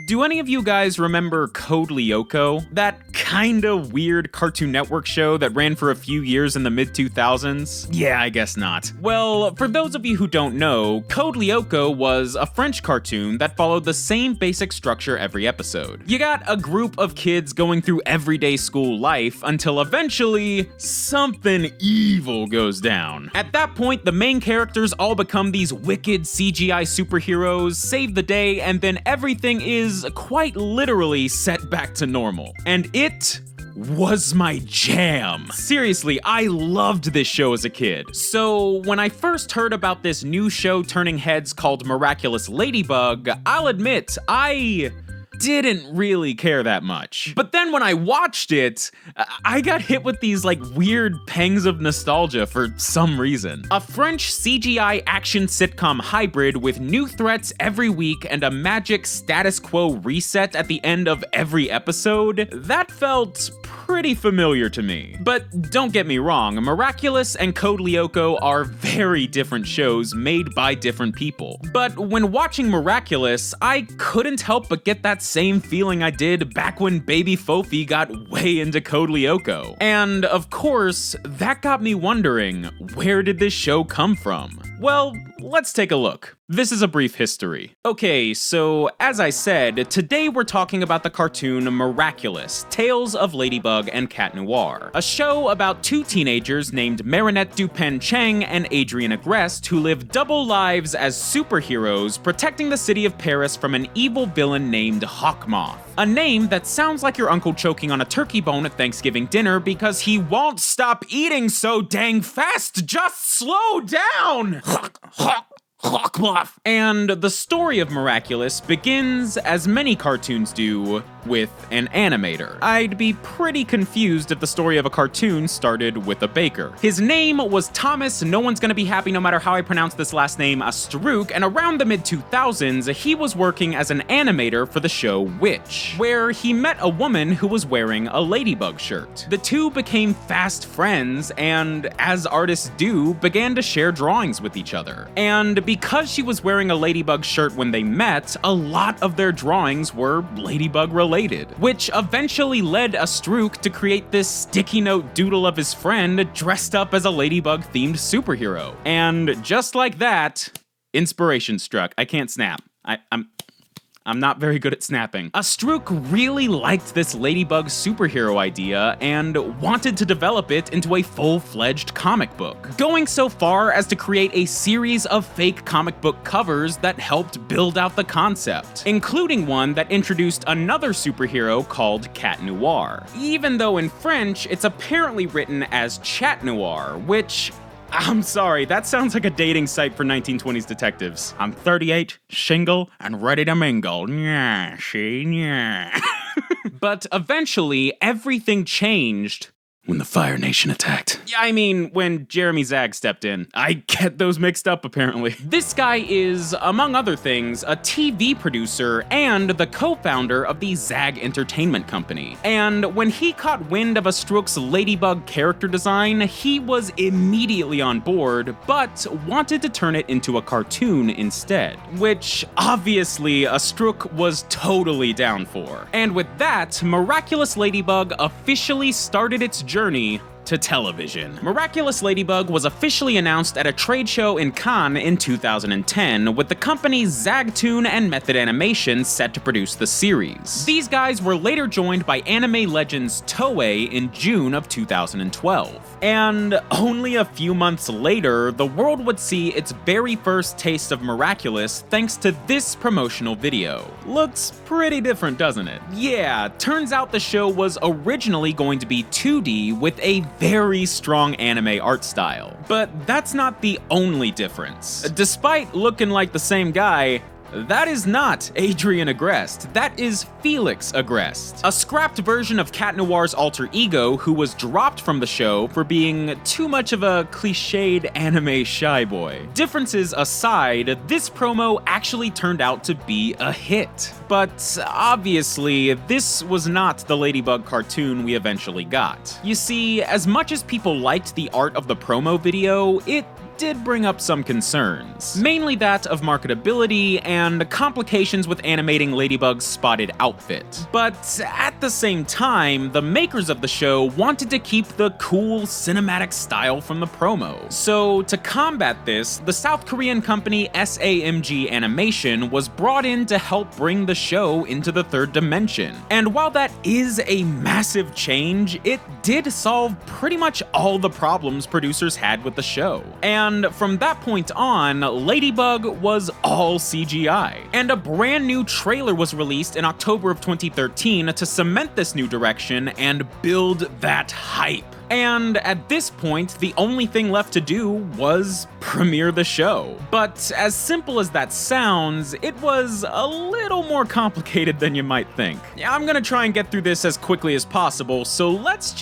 Do any of you guys remember Code Lyoko? That kinda weird Cartoon Network show that ran for a few years in the mid-2000s? Yeah, I guess not. Well, for those of you who don't know, Code Lyoko was a French cartoon that followed the same basic structure every episode. You got a group of kids going through everyday school life until eventually, something evil goes down. At that point, the main characters all become these wicked CGI superheroes, save the day, and then everything is quite literally set back to normal. And it was my jam. Seriously, I loved this show as a kid. So when I first heard about this new show turning heads called Miraculous Ladybug, I'll admit, I didn't really care that much. But then when I watched it, I got hit with these weird pangs of nostalgia for some reason. A French CGI action sitcom hybrid with new threats every week and a magic status quo reset at the end of every episode, that felt pretty familiar to me. But don't get me wrong, Miraculous and Code Lyoko are very different shows made by different people. But when watching Miraculous, I couldn't help but get that same feeling I did back when baby Fofi got way into Code Lyoko. And of course, that got me wondering, where did this show come from? Well, let's take a look. This is a brief history. Okay, so as I said, today we're talking about the cartoon Miraculous, Tales of Ladybug and Cat Noir, a show about two teenagers named Marinette Dupin-Cheng and Adrien Agreste who live double lives as superheroes protecting the city of Paris from an evil villain named Hawkmoth. A name that sounds like your uncle choking on a turkey bone at Thanksgiving dinner because he won't stop eating so dang fast, just slow down! And the story of Miraculous begins, as many cartoons do, with an animator. I'd be pretty confused if the story of a cartoon started with a baker. His name was Thomas No One's Gonna Be Happy No Matter How I Pronounce This Last Name Astruc, and around the mid-2000s, he was working as an animator for the show Witch, where he met a woman who was wearing a Ladybug shirt. The two became fast friends, and as artists do, began to share drawings with each other. And because she was wearing a Ladybug shirt when they met, a lot of their drawings were Ladybug related, which eventually led Astruc to create this sticky note doodle of his friend dressed up as a Ladybug themed superhero. And just like that, inspiration struck. I can't snap. I'm not very good at snapping. Astruc really liked this Ladybug superhero idea and wanted to develop it into a full-fledged comic book, going so far as to create a series of fake comic book covers that helped build out the concept, including one that introduced another superhero called Cat Noir, even though in French it's apparently written as Chat Noir, which, I'm sorry, that sounds like a dating site for 1920s detectives. I'm 38, single, and ready to mingle. Yeah, see, yeah. But eventually, everything changed when the Fire Nation attacked. Yeah, I mean, when Jeremy Zag stepped in. I get those mixed up, apparently. This guy is, among other things, a TV producer and the co-founder of the Zag Entertainment Company. And when he caught wind of Astruc's Ladybug character design, he was immediately on board, but wanted to turn it into a cartoon instead, which obviously Astruc was totally down for. And with that, Miraculous Ladybug officially started its journey to television. Miraculous Ladybug was officially announced at a trade show in Cannes in 2010, with the companies Zagtoon and Method Animation set to produce the series. These guys were later joined by anime legends Toei in June of 2012. And only a few months later, the world would see its very first taste of Miraculous thanks to this promotional video. Looks pretty different, doesn't it? Yeah, turns out the show was originally going to be 2D with a very strong anime art style. But that's not the only difference. Despite looking like the same guy, that is not Adrien Agreste, that is Felix Agreste, a scrapped version of Cat Noir's alter ego who was dropped from the show for being too much of a cliched anime shy boy. Differences aside, this promo actually turned out to be a hit. But obviously, this was not the Ladybug cartoon we eventually got. You see, as much as people liked the art of the promo video, it did bring up some concerns, mainly that of marketability and complications with animating Ladybug's spotted outfit. But at the same time, the makers of the show wanted to keep the cool cinematic style from the promo. So to combat this, the South Korean company SAMG Animation was brought in to help bring the show into the third dimension. And while that is a massive change, it did solve pretty much all the problems producers had with the show. And from that point on, Ladybug was all CGI. And a brand new trailer was released in October of 2013 to cement this new direction and build that hype. And at this point, the only thing left to do was premiere the show. But as simple as that sounds, it was a little more complicated than you might think. I'm gonna try and get through this as quickly as possible, so let's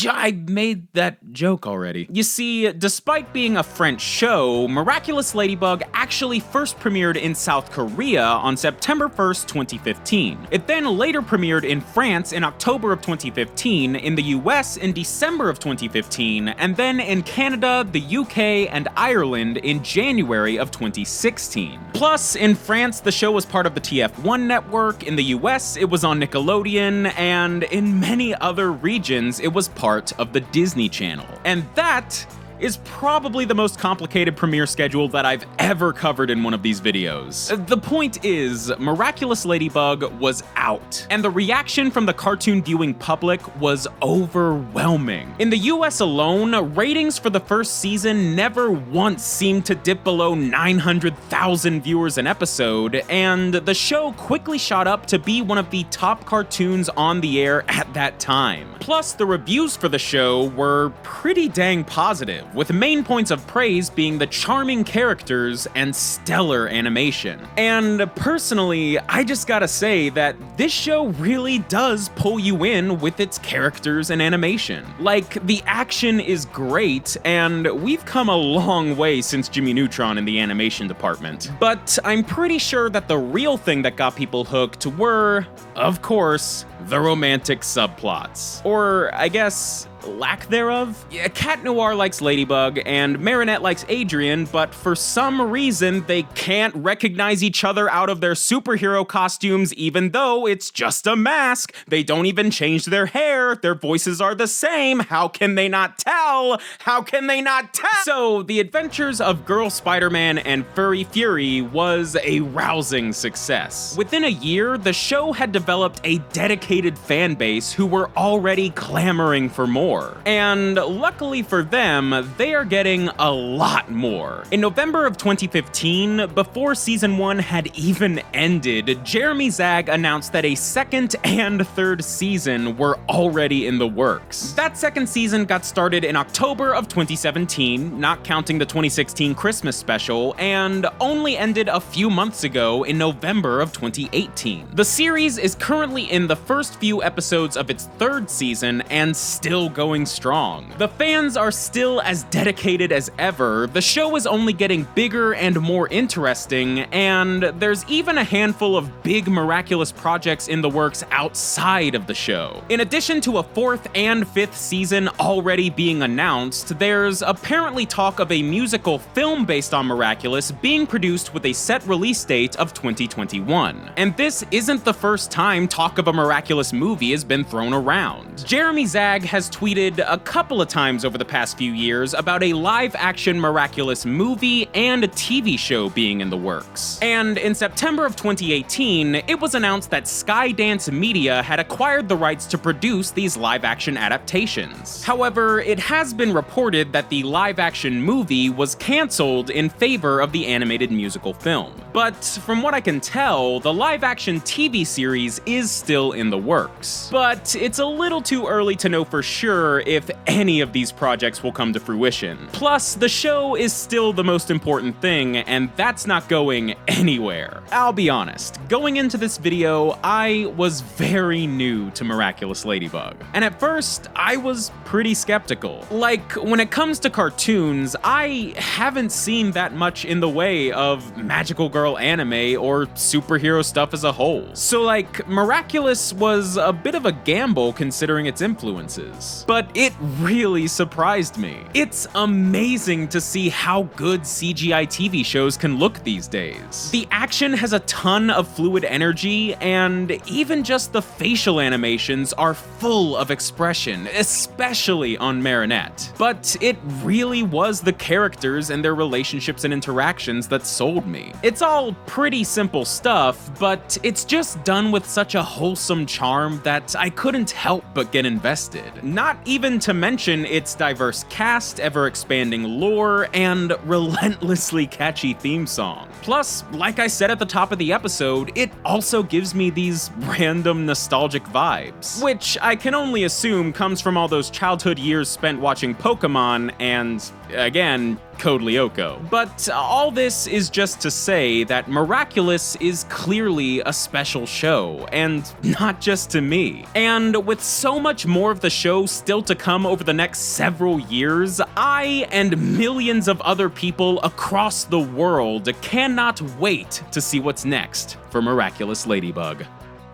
I made that joke already. You see, despite being a French show, Miraculous Ladybug actually first premiered in South Korea on September 1st, 2015. It then later premiered in France in October of 2015, in the US in December of 2015, and then in Canada, the UK, and Ireland in January of 2016. Plus, in France, the show was part of the TF1 network, in the US, it was on Nickelodeon, and in many other regions, it was part of the Disney Channel. And that is probably the most complicated premiere schedule that I've ever covered in one of these videos. The point is, Miraculous Ladybug was out, and the reaction from the cartoon viewing public was overwhelming. In the US alone, ratings for the first season never once seemed to dip below 900,000 viewers an episode, and the show quickly shot up to be one of the top cartoons on the air at that time. Plus, the reviews for the show were pretty dang positive, with main points of praise being the charming characters and stellar animation. And personally, I just gotta say that this show really does pull you in with its characters and animation. Like, the action is great, and we've come a long way since Jimmy Neutron in the animation department. But I'm pretty sure that the real thing that got people hooked were, of course, the romantic subplots. Or, I guess, lack thereof? Yeah, Cat Noir likes Ladybug, and Marinette likes Adrian, but for some reason, they can't recognize each other out of their superhero costumes, even though it's just a mask. They don't even change their hair. Their voices are the same. How can they not tell? How can they not tell? So, The Adventures of Girl Spider-Man and Furry Fury was a rousing success. Within a year, the show had developed a dedicated fan base who were already clamoring for more. And luckily for them, they are getting a lot more. In November of 2015, before season 1 had even ended, Jeremy Zag announced that a second and third season were already in the works. That second season got started in October of 2017, not counting the 2016 Christmas special, and only ended a few months ago in November of 2018. The series is currently in the first few episodes of its third season and still going strong. The fans are still as dedicated as ever, the show is only getting bigger and more interesting, and there's even a handful of big Miraculous projects in the works outside of the show. In addition to a fourth and fifth season already being announced, there's apparently talk of a musical film based on Miraculous being produced with a set release date of 2021. And this isn't the first time talk of a Miraculous movie has been thrown around. Jeremy Zag has tweeted a couple of times over the past few years about a live-action Miraculous movie and a TV show being in the works. And in September of 2018, it was announced that Skydance Media had acquired the rights to produce these live-action adaptations. However, it has been reported that the live-action movie was cancelled in favor of the animated musical film. But from what I can tell, the live-action TV series is still in the works. But it's a little too early to know for sure if any of these projects will come to fruition. Plus, the show is still the most important thing, and that's not going anywhere. I'll be honest, going into this video, I was very new to Miraculous Ladybug. And at first, I was pretty skeptical. Like, when it comes to cartoons, I haven't seen that much in the way of magical girl girl anime or superhero stuff as a whole. So like, Miraculous was a bit of a gamble considering its influences, but it really surprised me. It's amazing to see how good CGI TV shows can look these days. The action has a ton of fluid energy, and even just the facial animations are full of expression, especially on Marinette. But it really was the characters and their relationships and interactions that sold me. It's all pretty simple stuff, but it's just done with such a wholesome charm that I couldn't help but get invested. Not even to mention its diverse cast, ever-expanding lore, and relentlessly catchy theme song. Plus, like I said at the top of the episode, it also gives me these random nostalgic vibes, which I can only assume comes from all those childhood years spent watching Pokemon and, again, Code LYOKO. But all this is just to say that Miraculous is clearly a special show, and not just to me. And with so much more of the show still to come over the next several years, I and millions of other people across the world cannot wait to see what's next for Miraculous Ladybug.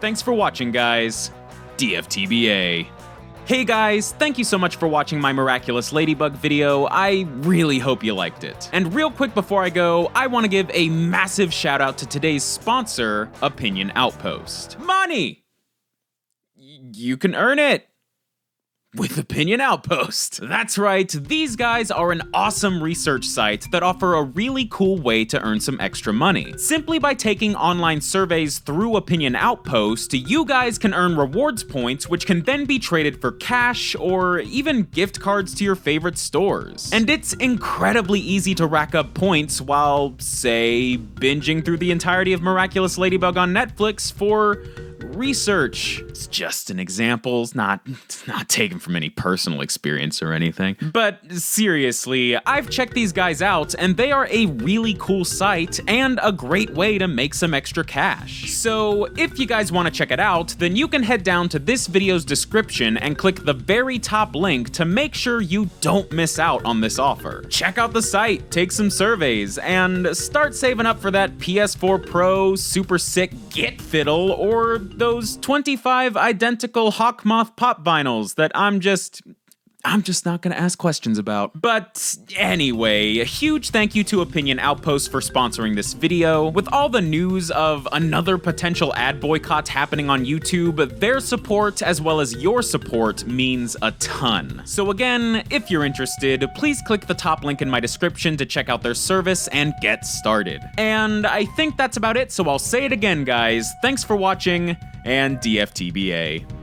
Thanks for watching, guys. DFTBA. Hey guys, thank you so much for watching my Miraculous Ladybug video. I really hope you liked it. And real quick before I go, I want to give a massive shout out to today's sponsor, Opinionoutpost. Money! You can earn it with Opinionoutpost. That's right, these guys are an awesome research site that offer a really cool way to earn some extra money. Simply by taking online surveys through Opinionoutpost, you guys can earn rewards points which can then be traded for cash or even gift cards to your favorite stores. And it's incredibly easy to rack up points while, say, binging through the entirety of Miraculous Ladybug on Netflix for research. It's just an example, it's not taken from any personal experience or anything. But seriously, I've checked these guys out and they are a really cool site and a great way to make some extra cash. So if you guys want to check it out, then you can head down to this video's description and click the very top link to make sure you don't miss out on this offer. Check out the site, take some surveys, and start saving up for that PS4 Pro super sick Git Fiddle or those 25 identical Hawkmoth pop vinyls that I'm just not gonna ask questions about. But anyway, a huge thank you to Opinionoutpost for sponsoring this video. With all the news of another potential ad boycott happening on YouTube, their support as well as your support means a ton. So again, if you're interested, please click the top link in my description to check out their service and get started. And I think that's about it, so I'll say it again, guys. Thanks for watching, and DFTBA.